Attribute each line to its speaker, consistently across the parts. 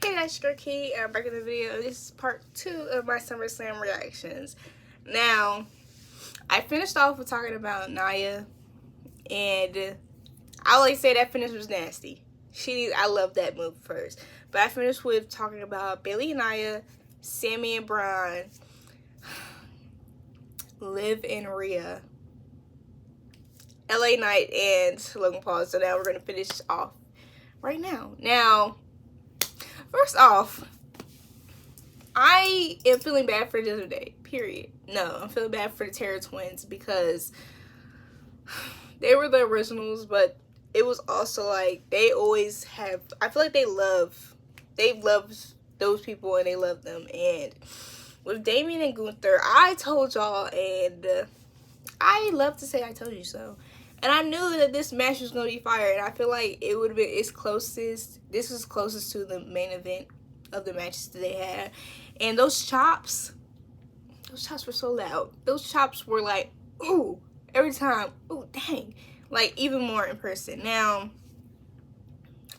Speaker 1: Hey guys, it's your Key, and I'm back in the video. This is part 2 of my SummerSlam reactions. Now, I finished off with talking about Nia, and I always say that finish was nasty. I love that move first. But I finished with talking about Bayley and Nia, Sammy and Braun, Liv and Rhea, LA Knight, and Logan Paul. So now we're going to finish off right now. Now, first off, I am feeling bad for the other day, period. No, I'm feeling bad for the Terror Twins because they were the originals, but it was also like they always have, I feel like they've loved those people and they love them. And with Damian and Gunther, I told y'all, and I love to say I told you so. And I knew that this match was going to be fire, and I feel like it would have been its closest. This was closest to the main event of the matches that they had. And those chops were so loud. Those chops were like, ooh, every time, ooh, dang. Like, even more in person. Now,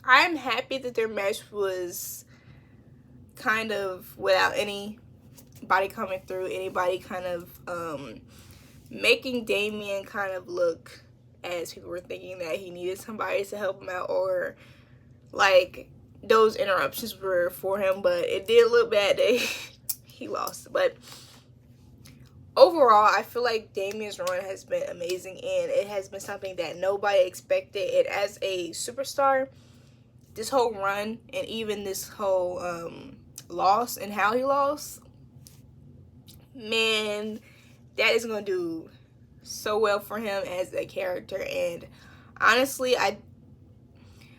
Speaker 1: I'm happy that their match was kind of without anybody coming through, anybody kind of making Damian kind of look as people were thinking that he needed somebody to help him out, or like those interruptions were for him. But it did look bad that he lost. But overall, I feel like Damian's run has been amazing, and it has been something that nobody expected. And as a superstar, this whole run and even this whole loss and how he lost, man, that is going to do so well for him as a character. And honestly,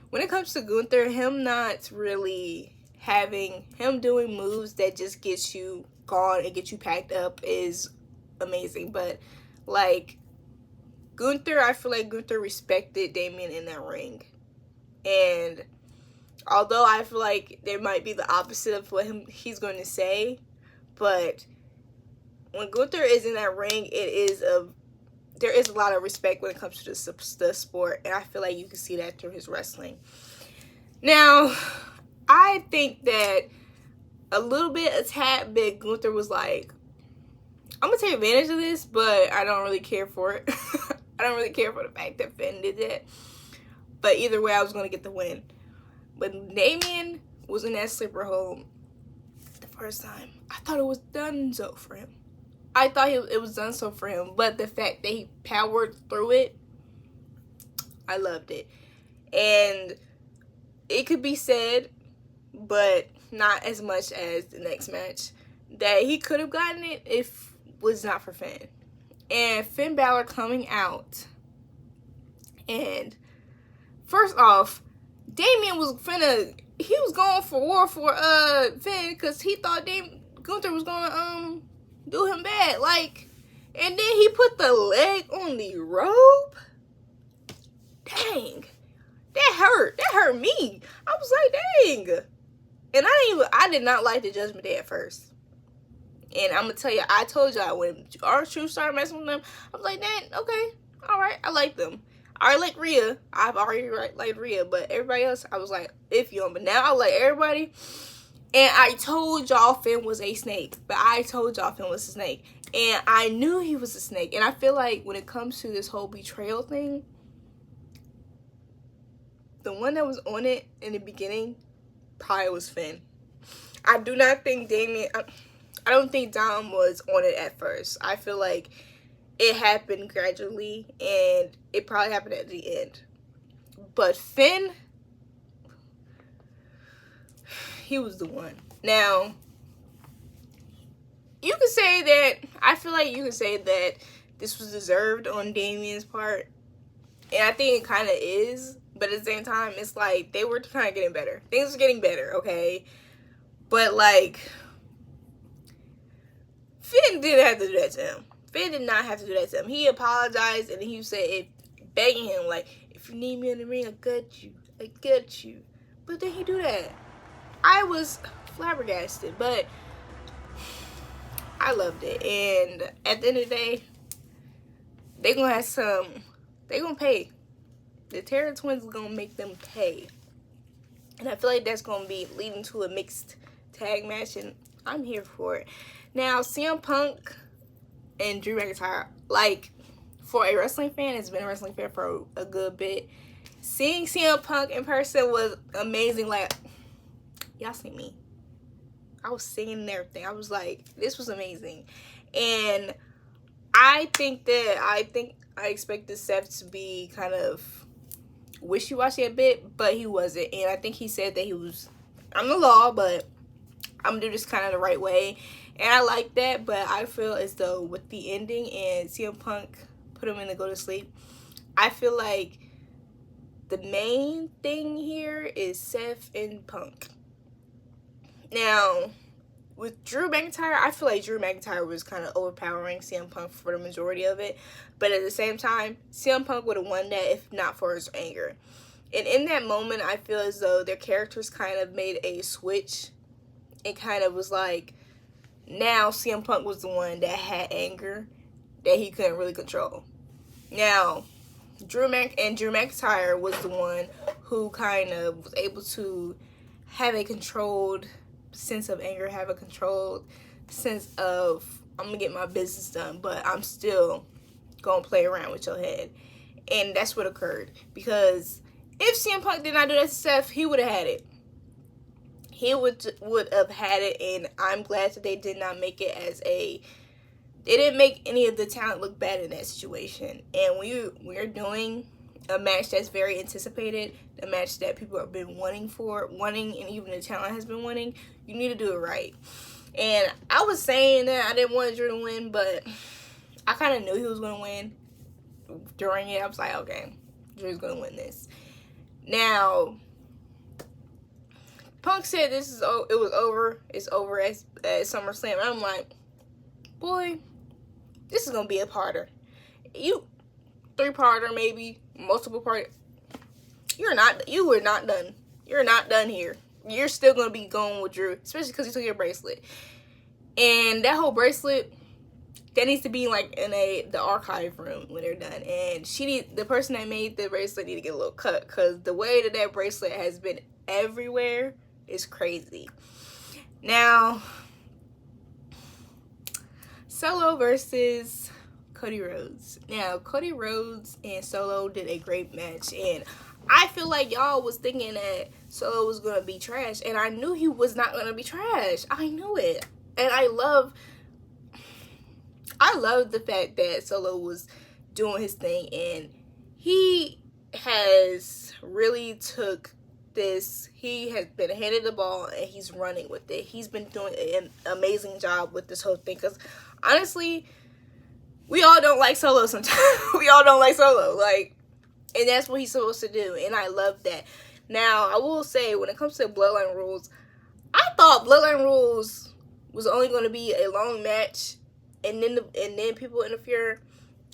Speaker 1: when it comes to Gunther, him not really having him doing moves that just gets you gone and get you packed up is amazing. But like Gunther, I feel like Gunther respected Damian in that ring. And although I feel like there might be the opposite of what he's going to say, but when Gunther is in that ring, there is a lot of respect when it comes to the sport, and I feel like you can see that through his wrestling. Now, I think that a tad bit, Gunther was like, I'm going to take advantage of this, but I don't really care for it. I don't really care for the fact that Finn did that. But either way, I was going to get the win. But Damian was in that sleeper hold the first time. I thought it was done so for him. I thought it was done so for him, but the fact that he powered through it, I loved it. And it could be said, but not as much as the next match, that he could have gotten it if it was not for Finn. And Finn Balor coming out, and first off, Damian was he was going for war for Finn because he thought Gunther was gonna do him bad, like, and then he put the leg on the rope. Dang, that hurt me. I was like, dang. And I did not like the Judgment Day at first. And I'm gonna tell you, I told y'all when R-Truth started messing with them, I was like, dang, okay, all right, I like them. I like Rhea. I've already liked Rhea, but everybody else, I was like, iffy on. But now I like everybody. And I told y'all Finn was a snake. But I told y'all Finn was a snake. And I knew he was a snake. And I feel like when it comes to this whole betrayal thing, the one that was on it in the beginning probably was Finn. I do not think Damian, I don't think Dom was on it at first. I feel like it happened gradually, and it probably happened at the end. But Finn, he was the one. Now, you could say that, I feel like you could say that this was deserved on Damian's part. And I think it kind of is. But at the same time, it's like they were kind of getting better. Things were getting better, okay? But like, Finn didn't have to do that to him. Finn did not have to do that to him. He apologized, and he said, begging him, like, if you need me in the ring, I got you. I got you. But then he do that. I was flabbergasted, but I loved it. And at the end of the day, they're going to have they're going to pay. The Terror Twins are going to make them pay. And I feel like that's going to be leading to a mixed tag match, and I'm here for it. Now, CM Punk and Drew McIntyre, like, for a wrestling fan, it's been a wrestling fan for a good bit. Seeing CM Punk in person was amazing. Like, y'all see me. I was singing and everything. I was like, this was amazing. And I expected Seth to be kind of wishy-washy a bit, but he wasn't. And I think he said that he was on the law, but I'm gonna do this kind of the right way. And I like that, but I feel as though with the ending and CM Punk put him in to go to sleep, I feel like the main thing here is Seth and Punk. Now, with Drew McIntyre, I feel like Drew McIntyre was kind of overpowering CM Punk for the majority of it. But at the same time, CM Punk would have won that if not for his anger. And in that moment, I feel as though their characters kind of made a switch. It kind of was like, now CM Punk was the one that had anger that he couldn't really control. Now, Drew McIntyre was the one who kind of was able to have a controlled sense of anger, have a controlled sense of, I'm gonna get my business done, but I'm still gonna play around with your head. And that's what occurred. Because if CM Punk did not do that to Seth, he would have had it. He would have had it, and I'm glad that they did not make it as a, they didn't make any of the talent look bad in that situation. And when we're doing a match that's very anticipated, a match that people have been wanting, and even the talent has been wanting, you need to do it right. And I was saying that I didn't want Drew to win, but I kind of knew he was going to win during it. I was like, okay, Drew's going to win this. Now, Punk said it was over. It's over at SummerSlam. And I'm like, boy, this is going to be a parter. You, 3-parter maybe, multiple part. You were not done. You're not done here. You're still going to be going with Drew, especially because you took your bracelet. And that whole bracelet, that needs to be like in the archive room when they're done. And the person that made the bracelet need to get a little cut, because the way that bracelet has been everywhere is crazy. Now, Solo versus Cody Rhodes. Now, Cody Rhodes and Solo did a great match, and I feel like y'all was thinking that Solo was going to be trash, and I knew he was not going to be trash. I knew it. And I love the fact that Solo was doing his thing, and he has really took this. He has been handed the ball, and he's running with it. He's been doing an amazing job with this whole thing, because honestly, we all don't like Solo sometimes. We all don't like Solo, like, and that's what he's supposed to do, and I love that. Now, I will say, when it comes to Bloodline Rules, I thought Bloodline Rules was only going to be a long match, and then people interfere.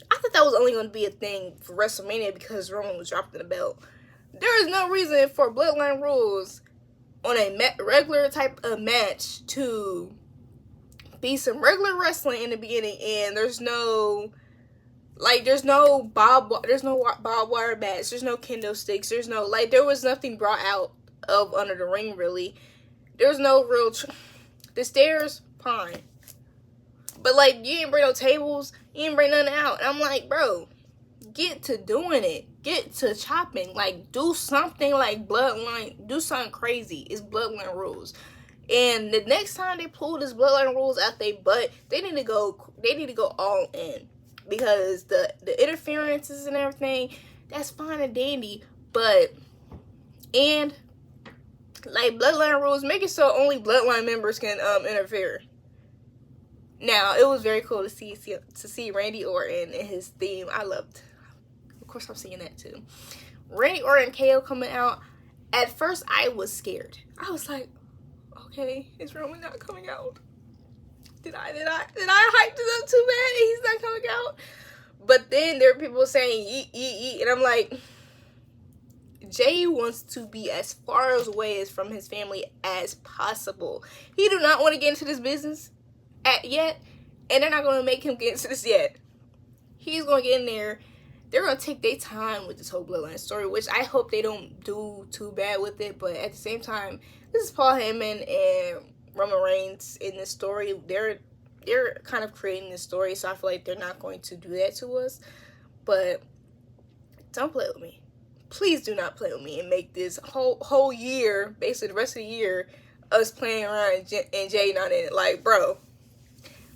Speaker 1: I thought that was only going to be a thing for WrestleMania because Roman was dropping the belt. There is no reason for Bloodline Rules on a regular type of match to be some regular wrestling in the beginning, and there's no barbed wire bats, there's no kendo sticks, there was nothing brought out of under the ring, really. There's no real the stairs, fine, but like, you didn't bring no tables, you didn't bring nothing out, and I'm like, bro, get to doing it, get to chopping, like, do something like Bloodline, do something crazy. It's Bloodline Rules. And the next time they pull this Bloodline Rules out their butt, they need to go all in, because the interferences and everything, that's fine and dandy, but like, Bloodline Rules, make it so only Bloodline members can interfere. Now, it was very cool to see Randy Orton and his theme. I loved, of course, I'm seeing that too. Randy Orton and KO coming out. At first, I was scared. I was like, okay, is Roman not coming out? Did I hype it up too bad and he's not coming out? But then there were people saying yeet, yeet, yeet, and I'm like, Jay wants to be as far away as from his family as possible. He do not want to get into this business yet, and they're not going to make him get into this yet. He's going to get in there they're gonna take their time with this whole bloodline story, which I hope they don't do too bad with it. But at the same time, this is Paul Heyman and Roman Reigns in this story. They're kind of creating this story, so I feel like they're not going to do that to us. But don't play with me. Please do not play with me and make this whole year, basically the rest of the year, us playing around and Jay not in it. Like, bro,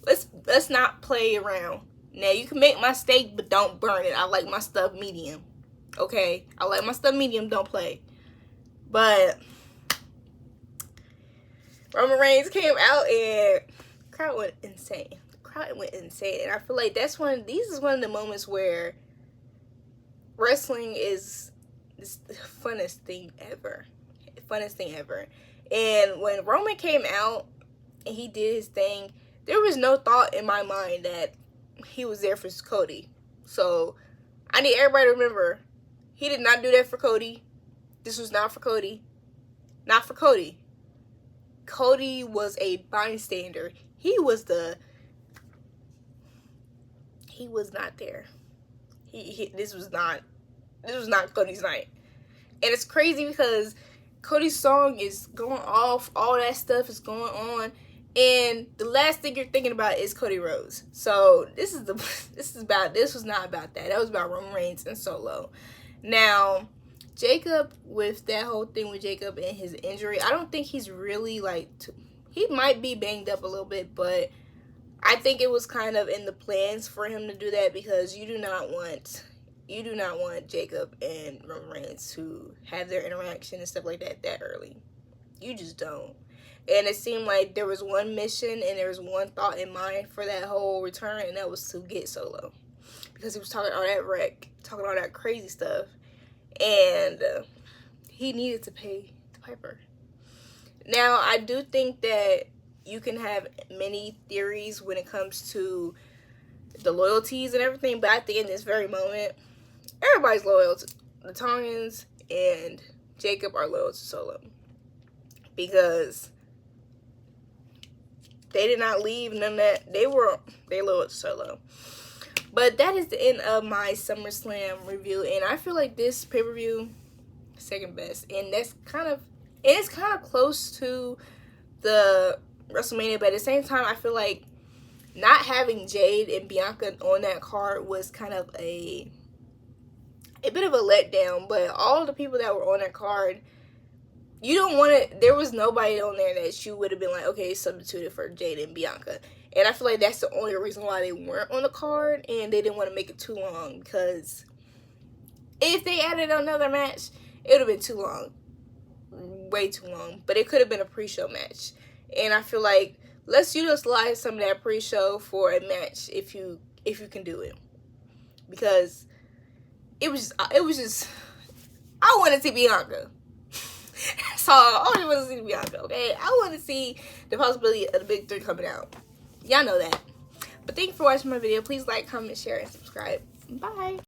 Speaker 1: let's not play around. Now, you can make my steak, but don't burn it. I like my stuff medium. Okay? I like my stuff medium. Don't play. But Roman Reigns came out and the crowd went insane. And I feel like this is one of the moments where wrestling is the funnest thing ever. And when Roman came out and he did his thing, there was no thought in my mind that he was there for Cody. So I need everybody to remember, he did not do that for Cody. This was not for Cody. Not for Cody. Cody was a bystander. He was not there. This was not Cody's night. And it's crazy because Cody's song is going off, all that stuff is going on, and the last thing you're thinking about is Cody Rhodes. So this was not about that. That was about Roman Reigns and Solo. Now, Jacob, with that whole thing with Jacob and his injury, I don't think he's really he might be banged up a little bit, but I think it was kind of in the plans for him to do that, because you do not want Jacob and Roman Reigns to have their interaction and stuff like that early. You just don't. And it seemed like there was one mission and there was one thought in mind for that whole return, and that was to get Solo, because he was talking all that wreck, talking all that crazy stuff, and he needed to pay the piper. Now, I do think that you can have many theories when it comes to the loyalties and everything, but I think in this very moment, everybody's loyal to the Tongans, and Jacob are loyal to Solo, because they did not leave, none of that. They loyal to Solo. But that is the end of my SummerSlam review, and I feel like this pay-per-view, second best, and it's kind of close to the WrestleMania, but at the same time, I feel like not having Jade and Bianca on that card was kind of a bit of a letdown. But all the people that were on that card, you don't want to, there was nobody on there that you would have been like, okay, substituted for Jade and Bianca. And I feel like that's the only reason why they weren't on the card, and they didn't want to make it too long, because if they added another match, it would have been too long. Way too long. But it could have been a pre-show match. And I feel like, let's utilize some of that pre-show for a match if you can do it. Because it was just I want to see Bianca. So I only want to see Bianca, okay? I want to see the possibility of the big three coming out. Y'all know that. But thank you for watching my video. Please like, comment, share, and subscribe. Bye.